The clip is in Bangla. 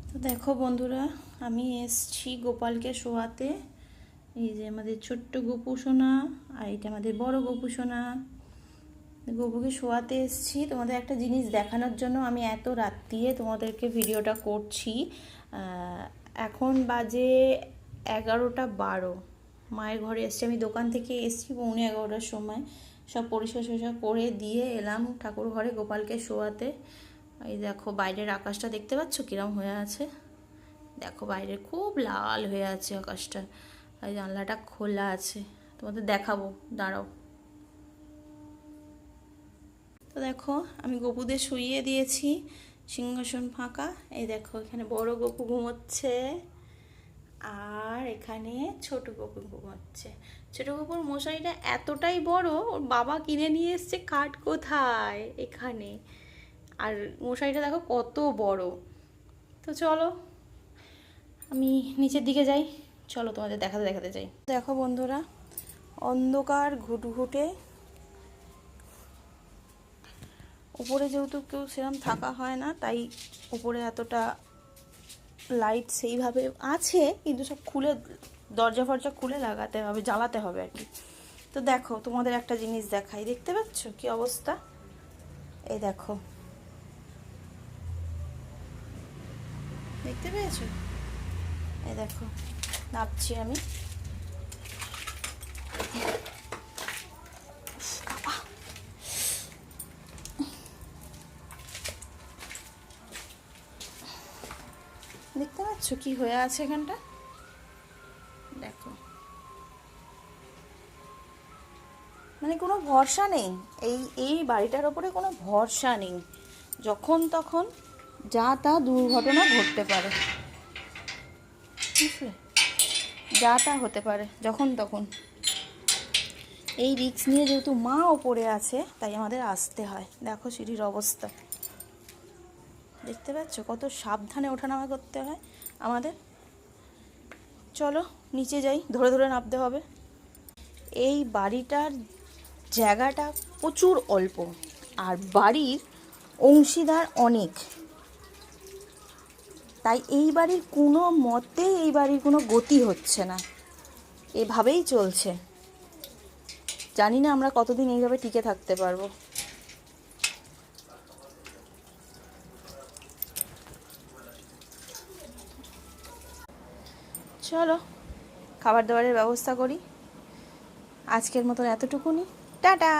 তো দেখো বন্ধুরা, আমি এসছি গোপালকে শোয়াতে। এই যে আমাদের ছোট্ট গোপু সোনা, আর এটা আমাদের বড় গোপু সোনা। গোপুকে শোয়াতে এসছি তোমাদের একটা জিনিস দেখানোর জন্য। আমি এত রাত্রিরে তোমাদেরকে ভিডিওটা করছি। এখন বাজে 11টা 12। মায়ের ঘরে এসছি, আমি দোকান থেকে এসছি 11:45টার সময়। সব পরিষ্কার টরিষ্কার করে দিয়ে এলাম ঠাকুর ঘরে গোপালকে শোয়াতে। এই দেখো বাইরের আকাশটা দেখতে পাচ্ছ কিরম হয়ে আছে। দেখো বাইরে খুব লাল হয়ে আছে আকাশটা। আর জানলাটা খোলা আছে, তোমাদের দেখাবো, দাঁড়াও। তো দেখো আমি গপুদের শুইয়ে দিয়েছি, সিংহাসন ফাঁকা। এই দেখো এখানে বড় গপু ঘুমোচ্ছে, আর এখানে ছোট গপু ঘুমোচ্ছে। ছোট গপুর মশারিটা এতটাই বড়, ওর বাবা কিনে নিয়ে এসছে কাঠ কোথায় এখানে। আর মশারিটা দেখো কত বড়। তো চলো আমি নিচের দিকে যাই, চলো তোমাদের দেখাতে দেখাতে যাই। দেখো বন্ধুরা, অন্ধকার ঘুটঘুটে। উপরে যেহেতু কেউ সেরকম থাকা হয় না, তাই উপরে এতটা লাইট সেইভাবে আছে, কিন্তু সব খুলে দরজা ফরজা খুলে লাগাতে হবে, জ্বালাতে হবে আর কি। তো দেখো তোমাদের একটা জিনিস দেখাই, দেখতে পাচ্ছ কি অবস্থা। এই দেখো, দেখতে পেয়েছো? এই দেখো নাপছি আমি। দেখতে পাচ্ছ কি হয়ে আছে এখানটা, দেখো। মানে কোনো ভরসা নেই, এই এই বাড়িটার ওপরে কোনো ভরসা নেই। যখন তখন যা তা দুর্ঘটনা ঘটতে পারে, বুঝলে? যা তা হতে পারে যখন তখন। এই রিস্ক নিয়ে যেহেতু মা ওপরে আছে, তাই আমাদের আসতে হয়। দেখো সিঁড়ির অবস্থা, দেখতে পাচ্ছ কত সাবধানে ওঠানামা করতে হয় আমাদের। চলো নিচে যাই, ধরে ধরে নামতে হবে। এই বাড়িটার জায়গাটা প্রচুর অল্প, আর বাড়ির অংশীদার অনেক, তাই এই বাড়ির কোনো মতে এই বাড়ির কোনো গতি হচ্ছে না, এভাবেই চলছে। জানি না আমরা কতদিন এইভাবে টিকে থাকতে পারবো। চলো খাবার দাবারের ব্যবস্থা করি। আজকের মতন এতটুকুনি, টাটা।